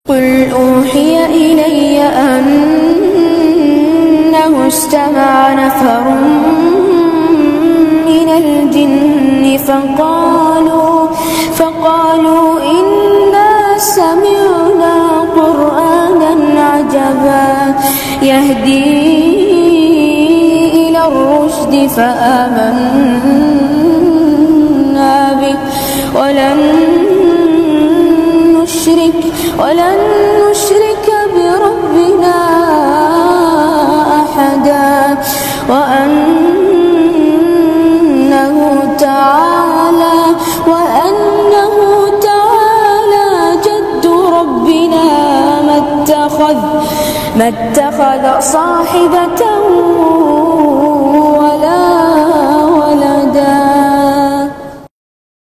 قل أوحي إلي أنه استمع نفر من الجن فقالوا إنا سمعنا قرآنا عجبا يهدي إلى الرشد فآمنا به ولن نشرك بربنا أحدا وأنه تعالى جد ربنا ما اتخذ صاحبة ولا